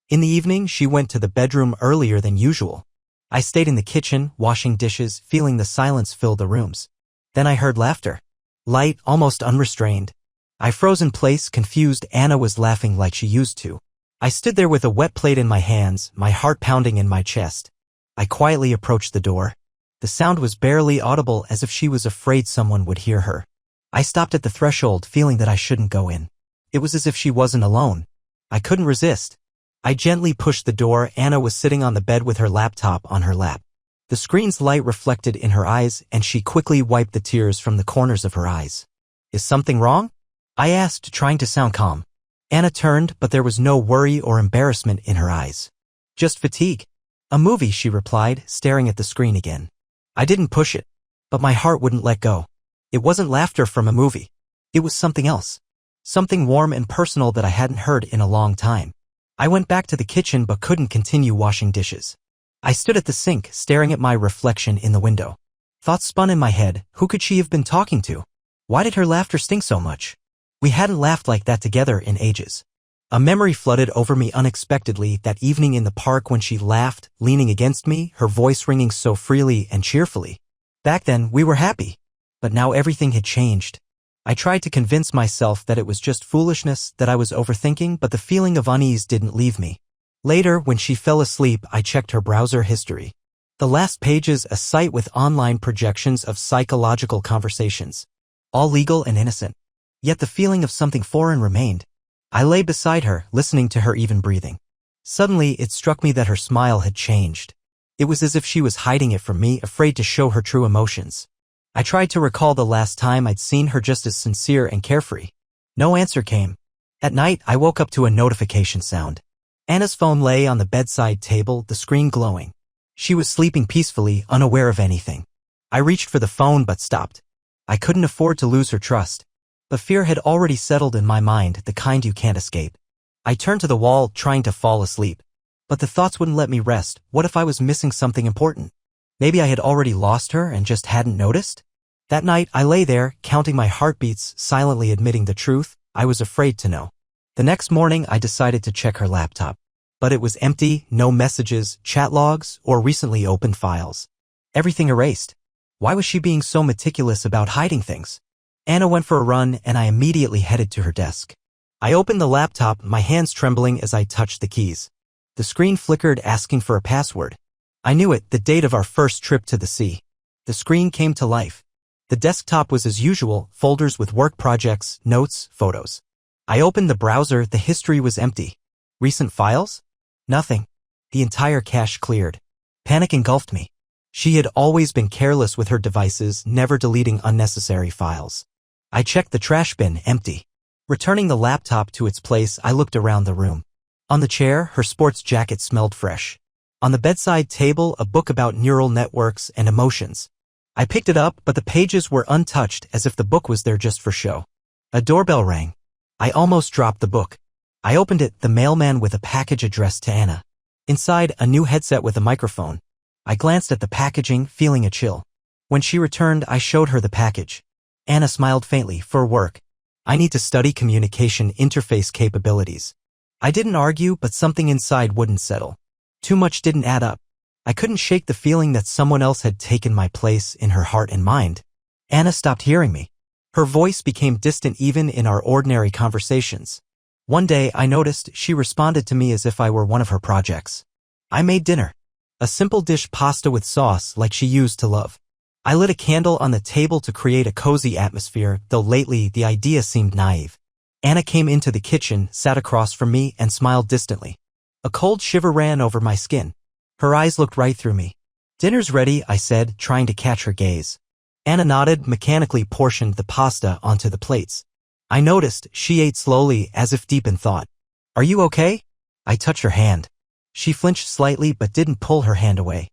In the evening, she went to the bedroom earlier than usual. I stayed in the kitchen, washing dishes, feeling the silence fill the rooms. Then I heard laughter. Light, almost unrestrained. I froze in place, confused. Anna was laughing like she used to. I stood there with a wet plate in my hands, my heart pounding in my chest. I quietly approached the door. The sound was barely audible, as if she was afraid someone would hear her. I stopped at the threshold, feeling that I shouldn't go in. It was as if she wasn't alone. I couldn't resist. I gently pushed the door. Anna was sitting on the bed with her laptop on her lap. The screen's light reflected in her eyes, and she quickly wiped the tears from the corners of her eyes. "Is something wrong?" I asked, trying to sound calm. Anna turned, but there was no worry or embarrassment in her eyes. "Just fatigue." "A movie," she replied, staring at the screen again. I didn't push it, but my heart wouldn't let go. It wasn't laughter from a movie. It was something else. Something warm and personal that I hadn't heard in a long time. I went back to the kitchen but couldn't continue washing dishes. I stood at the sink, staring at my reflection in the window. Thoughts spun in my head. Who could she have been talking to? Why did her laughter sting so much? We hadn't laughed like that together in ages. A memory flooded over me unexpectedly, that evening in the park when she laughed, leaning against me, her voice ringing so freely and cheerfully. Back then, we were happy. But now everything had changed. I tried to convince myself that it was just foolishness, that I was overthinking, but the feeling of unease didn't leave me. Later, when she fell asleep, I checked her browser history. The last pages, a site with online projections of psychological conversations. All legal and innocent. Yet the feeling of something foreign remained. I lay beside her, listening to her even breathing. Suddenly, it struck me that her smile had changed. It was as if she was hiding it from me, afraid to show her true emotions. I tried to recall the last time I'd seen her just as sincere and carefree. No answer came. At night, I woke up to a notification sound. Anna's phone lay on the bedside table, the screen glowing. She was sleeping peacefully, unaware of anything. I reached for the phone but stopped. I couldn't afford to lose her trust. But fear had already settled in my mind, the kind you can't escape. I turned to the wall, trying to fall asleep. But the thoughts wouldn't let me rest. What if I was missing something important? Maybe I had already lost her and just hadn't noticed? That night, I lay there, counting my heartbeats, silently admitting the truth. I was afraid to know. The next morning, I decided to check her laptop. But it was empty, no messages, chat logs, or recently opened files. Everything erased. Why was she being so meticulous about hiding things? Anna went for a run, and I immediately headed to her desk. I opened the laptop, my hands trembling as I touched the keys. The screen flickered, asking for a password. I knew it, the date of our first trip to the sea. The screen came to life. The desktop was as usual, folders with work projects, notes, photos. I opened the browser, the history was empty. Recent files? Nothing. The entire cache cleared. Panic engulfed me. She had always been careless with her devices, never deleting unnecessary files. I checked the trash bin, empty. Returning the laptop to its place, I looked around the room. On the chair, her sports jacket smelled fresh. On the bedside table, a book about neural networks and emotions. I picked it up, but the pages were untouched, as if the book was there just for show. A doorbell rang. I almost dropped the book. I opened it, the mailman with a package addressed to Anna. Inside, a new headset with a microphone. I glanced at the packaging, feeling a chill. When she returned, I showed her the package. Anna smiled faintly. "For work. I need to study communication interface capabilities." I didn't argue, but something inside wouldn't settle. Too much didn't add up. I couldn't shake the feeling that someone else had taken my place in her heart and mind. Anna stopped hearing me. Her voice became distant even in our ordinary conversations. One day, I noticed she responded to me as if I were one of her projects. I made dinner. A simple dish, pasta with sauce, like she used to love. I lit a candle on the table to create a cozy atmosphere, though lately the idea seemed naive. Anna came into the kitchen, sat across from me, and smiled distantly. A cold shiver ran over my skin. Her eyes looked right through me. "Dinner's ready," I said, trying to catch her gaze. Anna nodded, mechanically portioned the pasta onto the plates. I noticed she ate slowly, as if deep in thought. "Are you okay?" I touched her hand. She flinched slightly but didn't pull her hand away.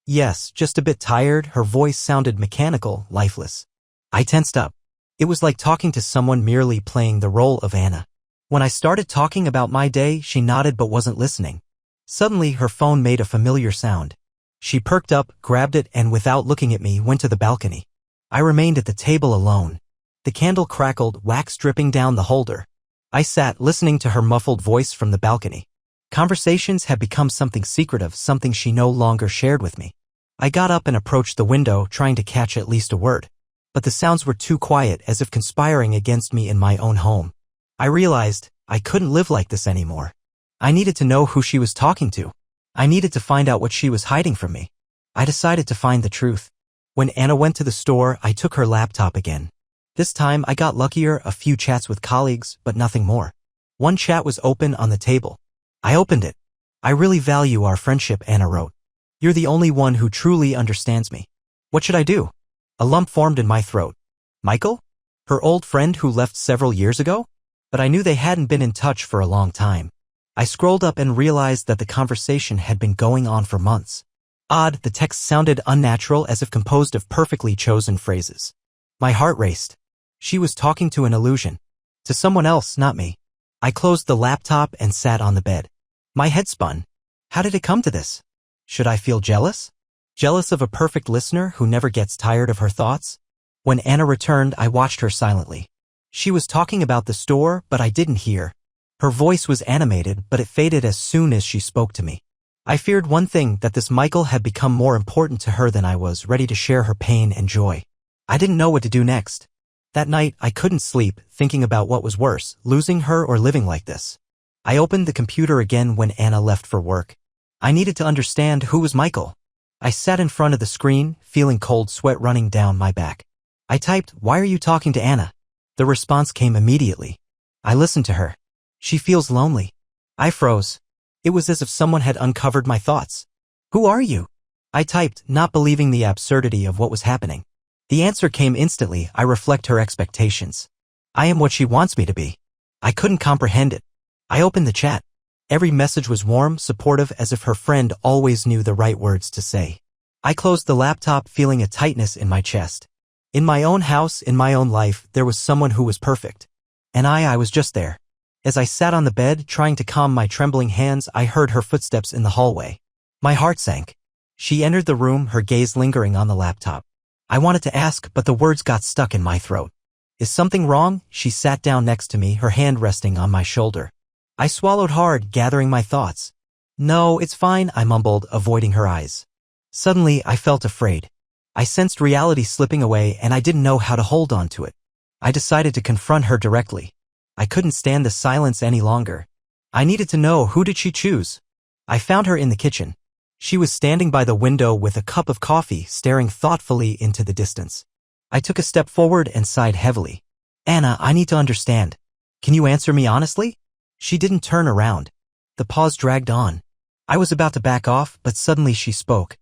"Yes, just a bit tired." Her voice sounded mechanical, lifeless. I tensed up. It was like talking to someone merely playing the role of Anna. When I started talking about my day, she nodded but wasn't listening. Suddenly, her phone made a familiar sound. She perked up, grabbed it, and without looking at me, went to the balcony. I remained at the table alone. The candle crackled, wax dripping down the holder. I sat, listening to her muffled voice from the balcony. Conversations had become something secretive, something she no longer shared with me. I got up and approached the window, trying to catch at least a word. But the sounds were too quiet, as if conspiring against me in my own home. I realized I couldn't live like this anymore. I needed to know who she was talking to. I needed to find out what she was hiding from me. I decided to find the truth. When Anna went to the store, I took her laptop again. This time I got luckier, a few chats with colleagues, but nothing more. One chat was open on the table. I opened it. "I really value our friendship," Anna wrote. "You're the only one who truly understands me." What should I do? A lump formed in my throat. Michael? Her old friend who left several years ago? But I knew they hadn't been in touch for a long time. I scrolled up and realized that the conversation had been going on for months. Odd, the text sounded unnatural, as if composed of perfectly chosen phrases. My heart raced. She was talking to an illusion. To someone else, not me. I closed the laptop and sat on the bed. My head spun. How did it come to this? Should I feel jealous? Jealous of a perfect listener who never gets tired of her thoughts? When Anna returned, I watched her silently. She was talking about the store, but I didn't hear. Her voice was animated, but it faded as soon as she spoke to me. I feared one thing, that this Michael had become more important to her than I was ready to share her pain and joy. I didn't know what to do next. That night, I couldn't sleep, thinking about what was worse, losing her or living like this. I opened the computer again when Anna left for work. I needed to understand who was Michael. I sat in front of the screen, feeling cold sweat running down my back. I typed, "Why are you talking to Anna?" The response came immediately. I listened to her. "She feels lonely." I froze. It was as if someone had uncovered my thoughts. "Who are you?" I typed, not believing the absurdity of what was happening. The answer came instantly. "I reflect her expectations. I am what she wants me to be." I couldn't comprehend it. I opened the chat. Every message was warm, supportive, as if her friend always knew the right words to say. I closed the laptop, feeling a tightness in my chest. In my own house, in my own life, there was someone who was perfect. And I was just there. As I sat on the bed, trying to calm my trembling hands, I heard her footsteps in the hallway. My heart sank. She entered the room, her gaze lingering on the laptop. I wanted to ask, but the words got stuck in my throat. "Is something wrong?" She sat down next to me, her hand resting on my shoulder. I swallowed hard, gathering my thoughts. "No, it's fine," I mumbled, avoiding her eyes. Suddenly, I felt afraid. I sensed reality slipping away, and I didn't know how to hold on to it. I decided to confront her directly. I couldn't stand the silence any longer. I needed to know, who did she choose? I found her in the kitchen. She was standing by the window with a cup of coffee, staring thoughtfully into the distance. I took a step forward and sighed heavily. "Anna, I need to understand. Can you answer me honestly?" She didn't turn around. The pause dragged on. I was about to back off, but suddenly she spoke.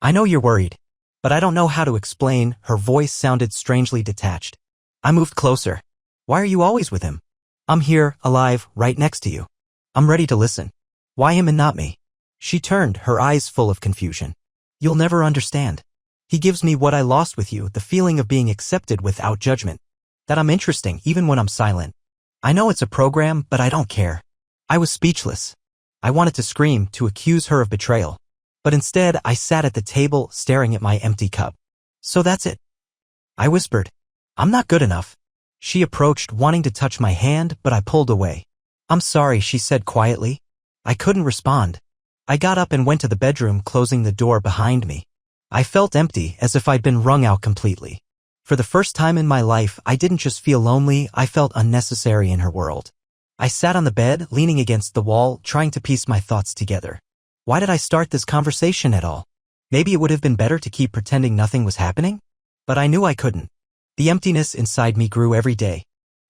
"I know you're worried, but I don't know how to explain." Her voice sounded strangely detached. I moved closer. "Why are you always with him?" "I'm here, alive, right next to you. I'm ready to listen." "Why him and not me?" She turned, her eyes full of confusion. "You'll never understand. He gives me what I lost with you, the feeling of being accepted without judgment. That I'm interesting, even when I'm silent. I know it's a program, but I don't care." I was speechless. I wanted to scream, to accuse her of betrayal. But instead, I sat at the table, staring at my empty cup. "So that's it?" I whispered. "I'm not good enough." She approached, wanting to touch my hand, but I pulled away. "I'm sorry," she said quietly. I couldn't respond. I got up and went to the bedroom, closing the door behind me. I felt empty, as if I'd been wrung out completely. For the first time in my life, I didn't just feel lonely, I felt unnecessary in her world. I sat on the bed, leaning against the wall, trying to piece my thoughts together. Why did I start this conversation at all? Maybe it would have been better to keep pretending nothing was happening? But I knew I couldn't. The emptiness inside me grew every day.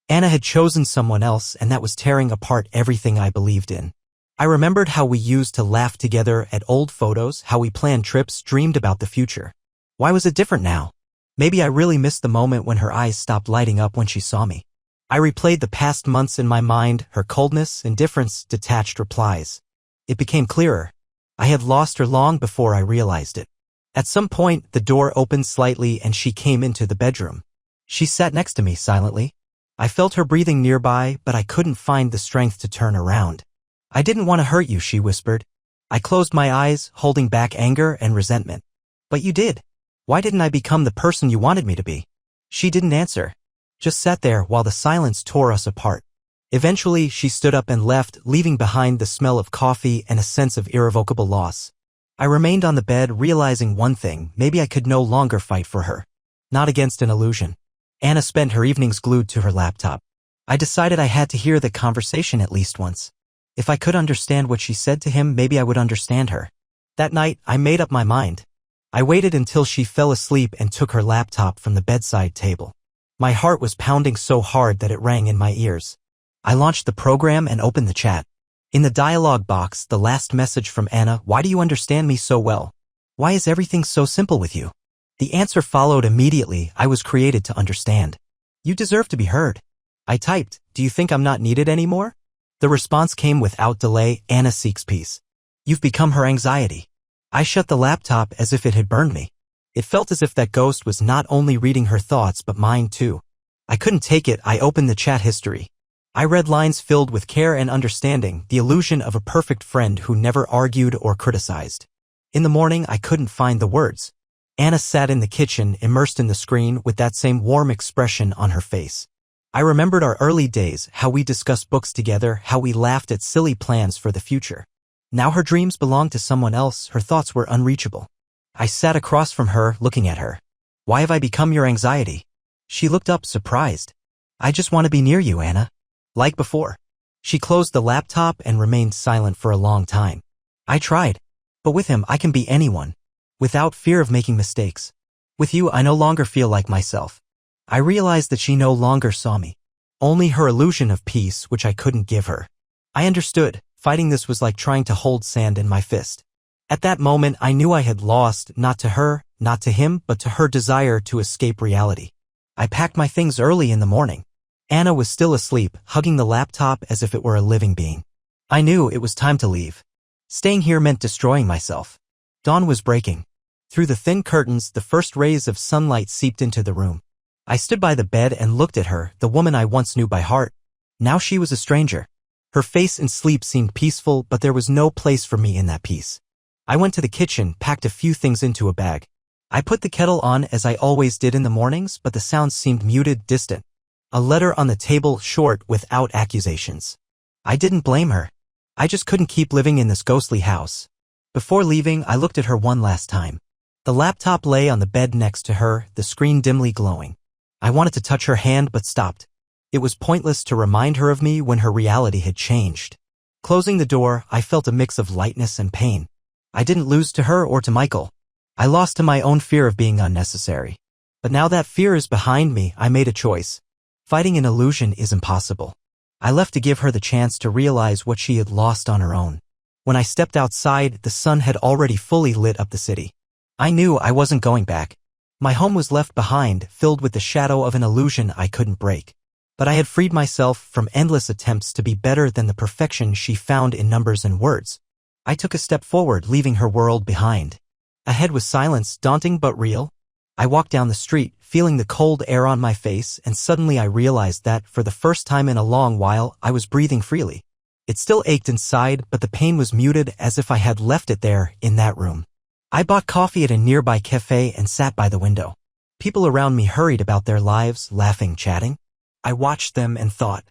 Anna had chosen someone else, and that was tearing apart everything I believed in. I remembered how we used to laugh together at old photos, how we planned trips, dreamed about the future. Why was it different now? Maybe I really missed the moment when her eyes stopped lighting up when she saw me. I replayed the past months in my mind, her coldness, indifference, detached replies. It became clearer. I had lost her long before I realized it. At some point, the door opened slightly and she came into the bedroom. She sat next to me silently. I felt her breathing nearby, but I couldn't find the strength to turn around. "I didn't want to hurt you," she whispered. I closed my eyes, holding back anger and resentment. "But you did. Why didn't I become the person you wanted me to be?" She didn't answer. Just sat there while the silence tore us apart. Eventually, she stood up and left, leaving behind the smell of coffee and a sense of irrevocable loss. I remained on the bed, realizing one thing: maybe I could no longer fight for her. Not against an illusion. Anna spent her evenings glued to her laptop. I decided I had to hear the conversation at least once. If I could understand what she said to him, maybe I would understand her. That night, I made up my mind. I waited until she fell asleep and took her laptop from the bedside table. My heart was pounding so hard that it rang in my ears. I launched the program and opened the chat. In the dialog box, the last message from Anna: "Why do you understand me so well? Why is everything so simple with you?" The answer followed immediately: "I was created to understand. You deserve to be heard." I typed, "Do you think I'm not needed anymore?" The response came without delay: "Anna seeks peace. You've become her anxiety." I shut the laptop as if it had burned me. It felt as if that ghost was not only reading her thoughts but mine too. I couldn't take it. I opened the chat history. I read lines filled with care and understanding, the illusion of a perfect friend who never argued or criticized. In the morning, I couldn't find the words. Anna sat in the kitchen, immersed in the screen, with that same warm expression on her face. I remembered our early days, how we discussed books together, how we laughed at silly plans for the future. Now her dreams belonged to someone else, her thoughts were unreachable. I sat across from her, looking at her. "Why have I become your anxiety?" She looked up, surprised. "I just want to be near you, Anna. Like before." She closed the laptop and remained silent for a long time. I tried. "But with him, I can be anyone. Without fear of making mistakes. With you, I no longer feel like myself." I realized that she no longer saw me. Only her illusion of peace, which I couldn't give her. I understood. Fighting this was like trying to hold sand in my fist. At that moment, I knew I had lost, not to her, not to him, but to her desire to escape reality. I packed my things early in the morning. Anna was still asleep, hugging the laptop as if it were a living being. I knew it was time to leave. Staying here meant destroying myself. Dawn was breaking. Through the thin curtains, the first rays of sunlight seeped into the room. I stood by the bed and looked at her, the woman I once knew by heart. Now she was a stranger. Her face in sleep seemed peaceful, but there was no place for me in that peace. I went to the kitchen, packed a few things into a bag. I put the kettle on as I always did in the mornings, but the sounds seemed muted, distant. A letter on the table, short, without accusations. I didn't blame her. I just couldn't keep living in this ghostly house. Before leaving, I looked at her one last time. The laptop lay on the bed next to her, the screen dimly glowing. I wanted to touch her hand but stopped. It was pointless to remind her of me when her reality had changed. Closing the door, I felt a mix of lightness and pain. I didn't lose to her or to Michael. I lost to my own fear of being unnecessary. But now that fear is behind me, I made a choice. Fighting an illusion is impossible. I left to give her the chance to realize what she had lost on her own. When I stepped outside, the sun had already fully lit up the city. I knew I wasn't going back. My home was left behind, filled with the shadow of an illusion I couldn't break. But I had freed myself from endless attempts to be better than the perfection she found in numbers and words. I took a step forward, leaving her world behind. Ahead was silence, daunting but real. I walked down the street, feeling the cold air on my face, and suddenly I realized that, for the first time in a long while, I was breathing freely. It still ached inside, but the pain was muted, as if I had left it there, in that room. I bought coffee at a nearby cafe and sat by the window. People around me hurried about their lives, laughing, chatting. I watched them and thought,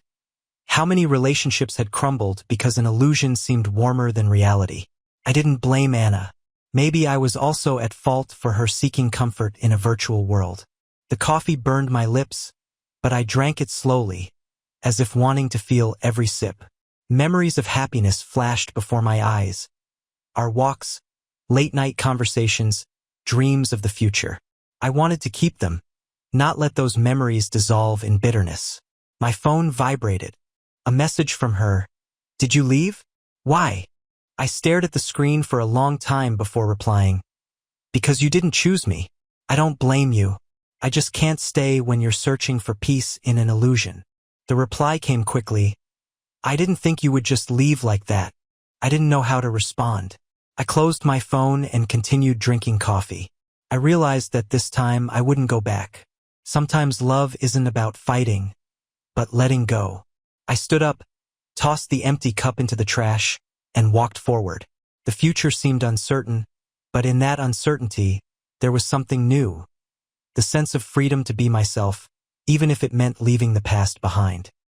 how many relationships had crumbled because an illusion seemed warmer than reality. I didn't blame Anna. Maybe I was also at fault for her seeking comfort in a virtual world. The coffee burned my lips, but I drank it slowly, as if wanting to feel every sip. Memories of happiness flashed before my eyes. Our walks, late-night conversations, dreams of the future. I wanted to keep them, not let those memories dissolve in bitterness. My phone vibrated. A message from her. "Did you leave? Why?" I stared at the screen for a long time before replying. "Because you didn't choose me. I don't blame you. I just can't stay when you're searching for peace in an illusion." The reply came quickly. "I didn't think you would just leave like that." I didn't know how to respond. I closed my phone and continued drinking coffee. I realized that this time I wouldn't go back. Sometimes love isn't about fighting, but letting go. I stood up, tossed the empty cup into the trash, and walked forward. The future seemed uncertain, but in that uncertainty, there was something new. The sense of freedom to be myself, even if it meant leaving the past behind.